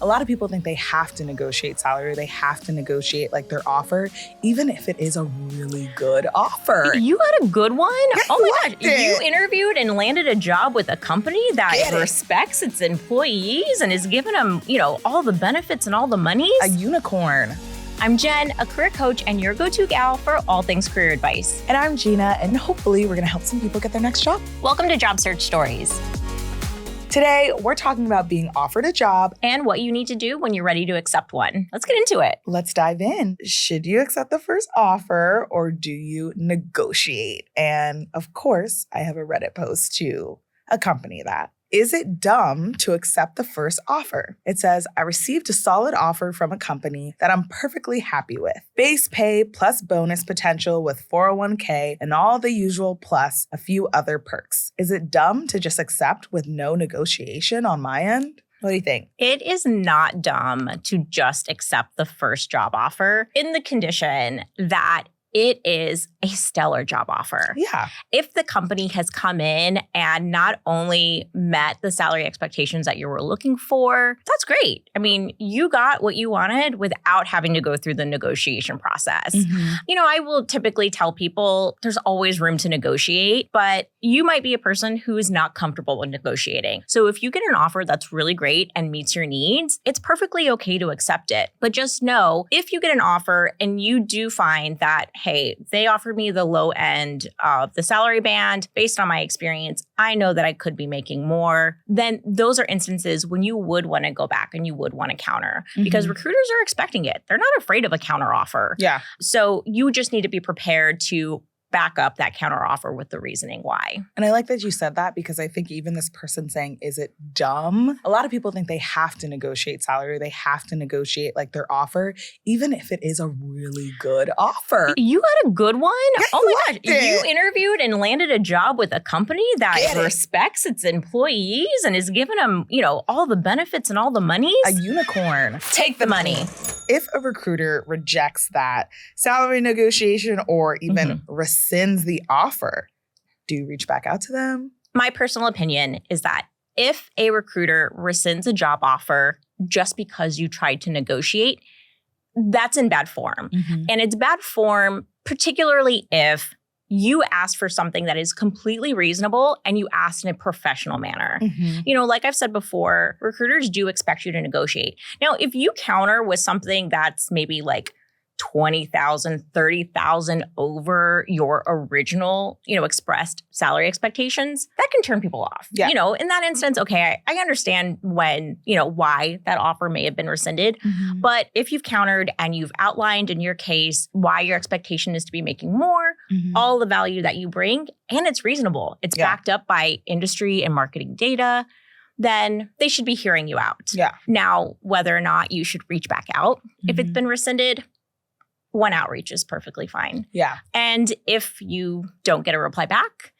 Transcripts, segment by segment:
A lot of people think they have to negotiate salary. They have to negotiate like their offer, even if it is a really good offer. You got a good one? Yeah, oh my gosh. it. You interviewed and landed a job with a company that respects its employees and is giving them, all the benefits and all the monies? A unicorn. I'm Jen, a career coach and your go-to gal for all things career advice. And I'm Gina, and hopefully we're going to help some people get their next job. Welcome to Job Search Stories. Today, we're talking about being offered a job and what you need to do when you're ready to accept one. Let's get into it. Let's dive in. Should you accept the first offer or do you negotiate? And of course, I have a Reddit post to accompany that. Is it dumb to accept the first offer? It says, I received a solid offer from a company that I'm perfectly happy with. Base pay plus bonus potential with 401k and all the usual plus a few other perks. Is it dumb to just accept with no negotiation on my end? What do you think? It is not dumb to just accept the first job offer in the condition that it is a stellar job offer. Yeah. If the company has come in and not only met the salary expectations that you were looking for, that's great. I mean, you got what you wanted without having to go through the negotiation process. I will typically tell people there's always room to negotiate, but you might be a person who is not comfortable with negotiating. So if you get an offer that's really great and meets your needs, it's perfectly okay to accept it. But just know, if you get an offer and you do find that, hey, they offered me the low end of the salary band. Based on my experience, I know that I could be making more. Then those are instances when you would want to go back and you would want to counter because recruiters are expecting it. They're not afraid of a counter offer. Yeah. So you just need to be prepared to back up that counter offer with the reasoning why. And I like that you said that because I think even this person saying, is it dumb? A lot of people think they have to negotiate salary. They have to negotiate like their offer, even if it is a really good offer. You got a good one? Yeah, oh my gosh. You interviewed and landed a job with a company that respects its employees and is giving them, all the benefits and all the monies? A unicorn. Take the money. If a recruiter rejects that salary negotiation or even rescinds the offer, do you reach back out to them? My personal opinion is that if a recruiter rescinds a job offer just because you tried to negotiate, that's in bad form. And it's bad form, particularly if you asked for something that is completely reasonable and you asked in a professional manner. Like I've said before, recruiters do expect you to negotiate. Now, if you counter with something that's maybe like $20,000, $30,000 over your original, expressed salary expectations, that can turn people off. Yeah. In that instance, okay, I understand when, why that offer may have been rescinded. But if you've countered and you've outlined in your case why your expectation is to be making more, all the value that you bring, and it's reasonable, it's backed up by industry and marketing data, then they should be hearing you out. Yeah. Now, whether or not you should reach back out, if it's been rescinded, one outreach is perfectly fine. Yeah. And if you don't get a reply back,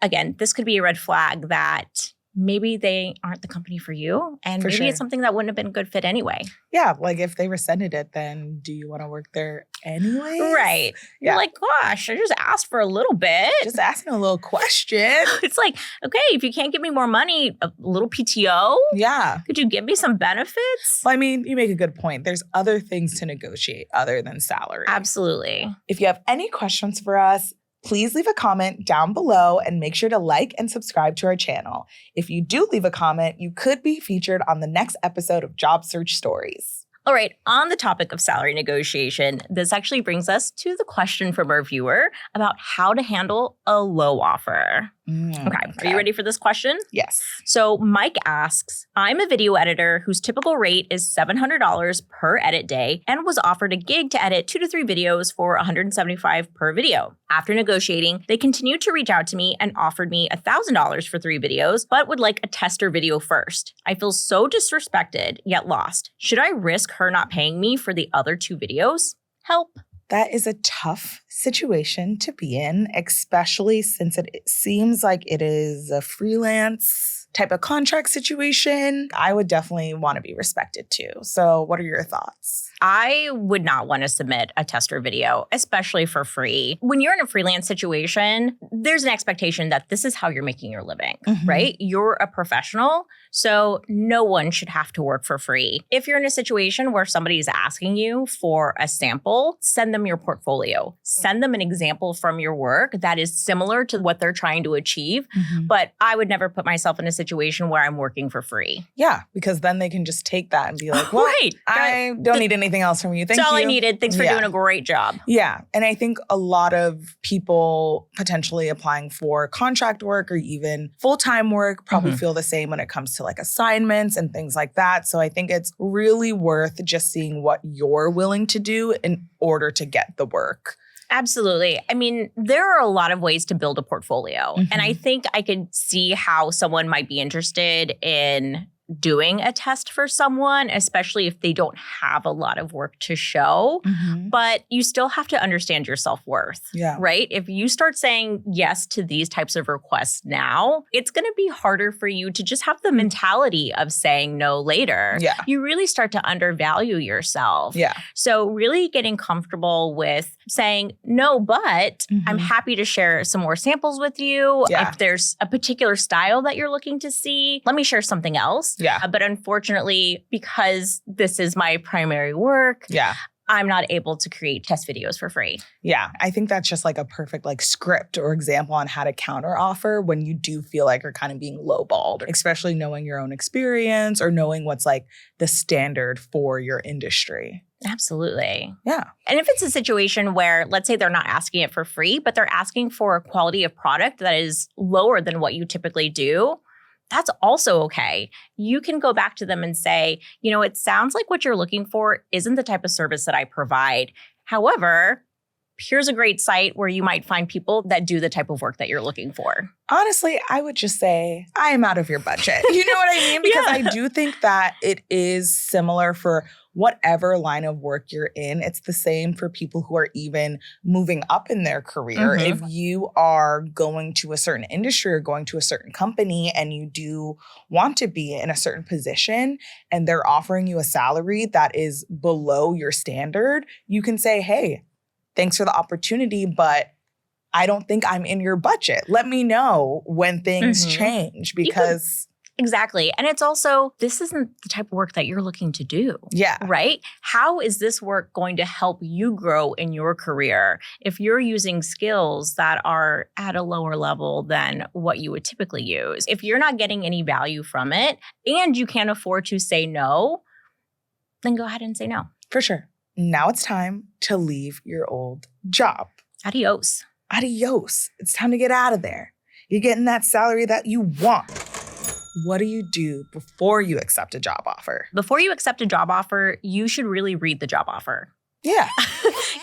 again, this could be a red flag that maybe they aren't the company for you. And maybe it's something that wouldn't have been a good fit anyway. Yeah. Like if they rescinded it, then do you want to work there anyway? Right. Yeah. You're like, gosh, I just asked for a little bit. Just asking a little question. It's like, okay, if you can't give me more money, a little PTO? Yeah. Could you give me some benefits? Well, I mean, you make a good point. There's other things to negotiate other than salary. Absolutely. If you have any questions for us, please leave a comment down below and make sure to like and subscribe to our channel. If you do leave a comment, you could be featured on the next episode of Job Search Stories. All right, on the topic of salary negotiation, this actually brings us to the question from our viewer about how to handle a low offer. Okay. Are you ready for this question? Yes. So Mike asks, I'm a video editor whose typical rate is $700 per edit day and was offered a gig to edit 2 to 3 videos for $175 per video. After negotiating, they continued to reach out to me and offered me $1,000 for 3 videos, but would like a tester video first. I feel so disrespected, yet lost. Should I risk her not paying me for the other 2 videos? Help. That is a tough situation to be in, especially since it seems like it is a freelance type of contract situation. I would definitely want to be respected too. So what are your thoughts? I would not want to submit a tester video, especially for free. When you're in a freelance situation, there's an expectation that this is how you're making your living, right? You're a professional. So no one should have to work for free. If you're in a situation where somebody is asking you for a sample, send them your portfolio. Send them an example from your work that is similar to what they're trying to achieve. But I would never put myself in a situation where I'm working for free. Yeah, because then they can just take that and be like, well, Right. I don't need anything else from you. Thank you. That's all I needed. Thanks for Yeah. doing a great job. Yeah. And I think a lot of people potentially applying for contract work or even full-time work probably feel the same when it comes to like assignments and things like that. So I think it's really worth just seeing what you're willing to do in order to get the work. Absolutely. I mean, there are a lot of ways to build a portfolio. And I think I could see how someone might be interested in doing a test for someone, especially if they don't have a lot of work to show. But you still have to understand your self-worth, right? If you start saying yes to these types of requests now, it's going to be harder for you to just have the mentality of saying no later. You really start to undervalue yourself. So really getting comfortable with saying no, but I'm happy to share some more samples with you. If there's a particular style that you're looking to see, let me share something else. But unfortunately, because this is my primary work, I'm not able to create test videos for free. Yeah, I think that's just like a perfect like script or example on how to counter offer when you do feel like you're kind of being lowballed, especially knowing your own experience or knowing what's like the standard for your industry. Absolutely. Yeah. And if it's a situation where, let's say they're not asking it for free, but they're asking for a quality of product that is lower than what you typically do, that's also okay. You can go back to them and say, you know, it sounds like what you're looking for isn't the type of service that I provide. However, here's a great site where you might find people that do the type of work that you're looking for. Honestly, I would just say, I am out of your budget. You know what I mean? Because I do think that it is similar for whatever line of work you're in. It's the same for people who are even moving up in their career. If you are going to a certain industry or going to a certain company and you do want to be in a certain position and they're offering you a salary that is below your standard, you can say, hey, thanks for the opportunity, but I don't think I'm in your budget. Let me know when things change because... Exactly. And it's also, this isn't the type of work that you're looking to do. Right? How is this work going to help you grow in your career if you're using skills that are at a lower level than what you would typically use? If you're not getting any value from it and you can't afford to say no, then go ahead and say no. For sure. Now it's time to leave your old job. Adios. Adios. It's time to get out of there. You're getting that salary that you want. What do you do before you accept a job offer? Before you accept a job offer, you should really read the job offer. Yeah.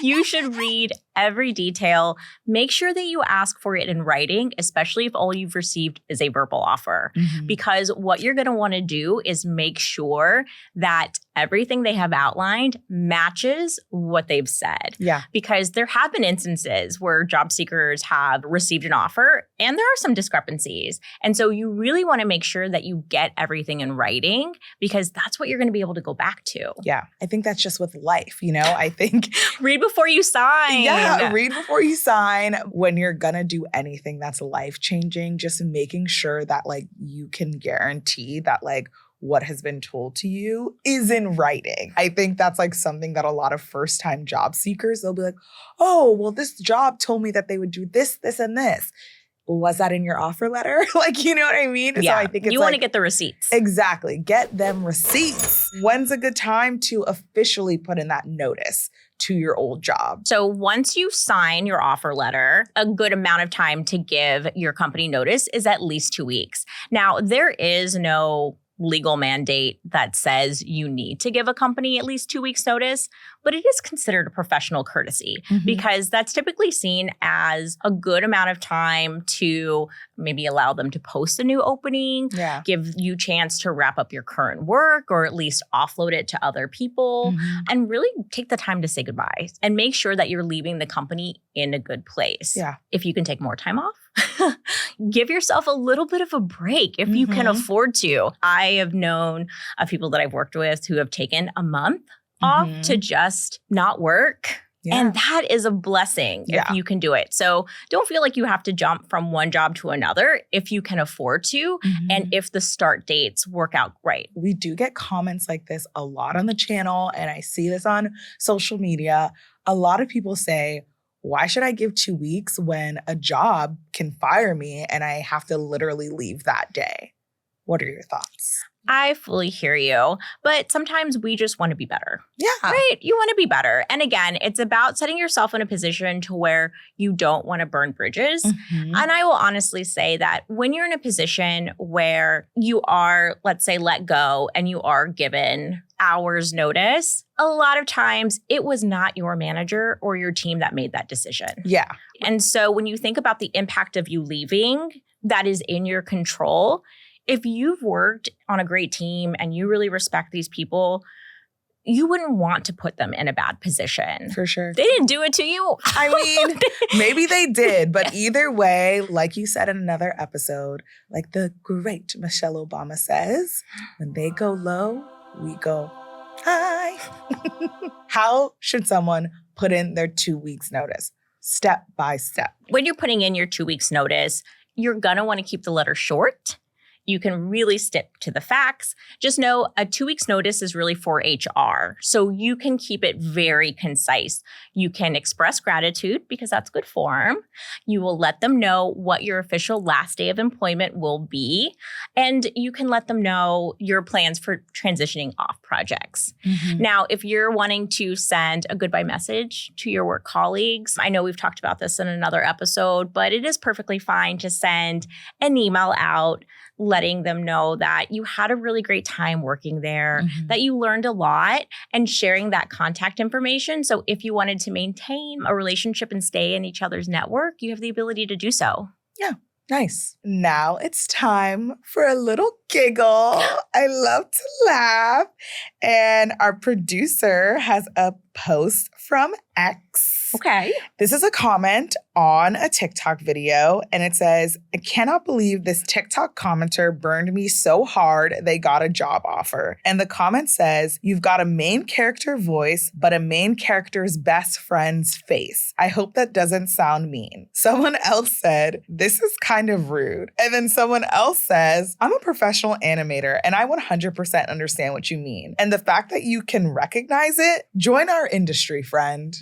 You should read every detail. Make sure that you ask for it in writing, especially if all you've received is a verbal offer. Because what you're going to want to do is make sure that everything they have outlined matches what they've said. Because there have been instances where job seekers have received an offer and there are some discrepancies. And so you really want to make sure that you get everything in writing because that's what you're going to be able to go back to. Yeah. I think that's just with life, you know? I think read before you sign. Yeah, read before you sign. When you're gonna do anything that's life-changing, just making sure that like you can guarantee that like what has been told to you is in writing. I think that's like something that a lot of first-time job seekers, they'll be like, oh, well, this job told me that they would do this, this, and this. Was that in your offer letter? Like, you know what I mean? Yeah, so I think it's you want to get the receipts. Exactly. Get them receipts. When's a good time to officially put in that notice to your old job? So once you sign your offer letter, a good amount of time to give your company notice is at least 2 weeks. Now, there is no legal mandate that says you need to give a company at least 2 weeks notice, but it is considered a professional courtesy because that's typically seen as a good amount of time to maybe allow them to post a new opening, give you a chance to wrap up your current work or at least offload it to other people and really take the time to say goodbye and make sure that you're leaving the company in a good place. If you can take more time off, give yourself a little bit of a break if you can afford to. I have known of people that I've worked with who have taken a month off to just not work And that is a blessing if you can do it. So don't feel like you have to jump from one job to another if you can afford to and if the start dates work out right. We do get comments like this a lot on the channel, and I see this on social media. A lot of people say, why should I give 2 weeks when a job can fire me and I have to literally leave that day? What are your thoughts? I fully hear you, but sometimes we just want to be better. Yeah. Right? You want to be better. And again, it's about setting yourself in a position to where you don't want to burn bridges. And I will honestly say that when you're in a position where you are, let's say, let go and you are given hours notice, a lot of times it was not your manager or your team that made that decision. Yeah. And so when you think about the impact of you leaving, that is in your control. If you've worked on a great team and you really respect these people, you wouldn't want to put them in a bad position. For sure. They didn't do it to you. I mean, maybe they did, but either way, like you said in another episode, like the great Michelle Obama says, when they go low, we go high. How should someone put in their 2 weeks notice? Step by step. When you're putting in your 2 weeks notice, you're going to want to keep the letter short. You can really stick to the facts. Just know a 2 weeks notice is really for HR. So you can keep it very concise. You can express gratitude because that's good form. You will let them know what your official last day of employment will be. And you can let them know your plans for transitioning off projects. Now, if you're wanting to send a goodbye message to your work colleagues, I know we've talked about this in another episode, but it is perfectly fine to send an email out letting them know that you had a really great time working there, that you learned a lot, and sharing that contact information. So if you wanted to maintain a relationship and stay in each other's network, you have the ability to do so. Yeah. Nice. Now it's time for a little giggle. I love to laugh. And our producer has a post from X. Okay. This is a comment on a TikTok video, and it says, I cannot believe this TikTok commenter burned me so hard they got a job offer. And the comment says, you've got a main character voice, but a main character's best friend's face. I hope that doesn't sound mean. Someone else said, this is kind of rude. And then someone else says, I'm a professional animator, and I 100% understand what you mean. And the fact that you can recognize it, join our industry, friend.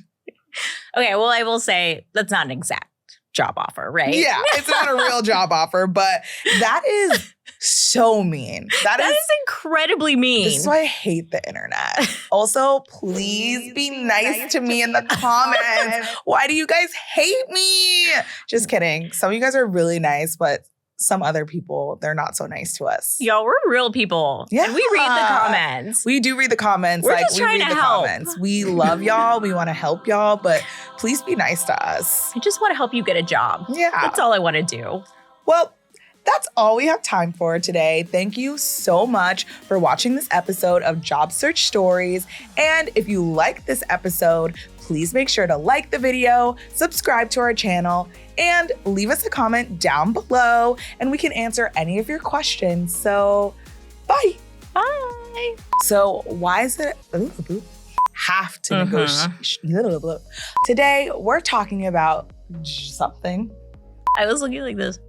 Okay, well, I will say that's not an exact job offer, right? Yeah, it's not a real job offer, but that is so mean. That is incredibly mean. This is why I hate the internet. Also, please be nice to me in the comments. Why do you guys hate me? Just kidding. Some of you guys are really nice, but some other people, they're not so nice to us. Yo, we're real people. Yeah. And we read the comments. We do read the comments. We're just trying read to the help. Comments. We love y'all. We want to help y'all, but please be nice to us. I just want to help you get a job. Yeah. That's all I want to do. Well, that's all we have time for today. Thank you so much for watching this episode of Job Search Stories. And if you like this episode, please make sure to like the video, subscribe to our channel, and leave us a comment down below, and we can answer any of your questions. So, bye. Bye. So, why is it have to negotiate? Today, we're talking about something. I was looking like this.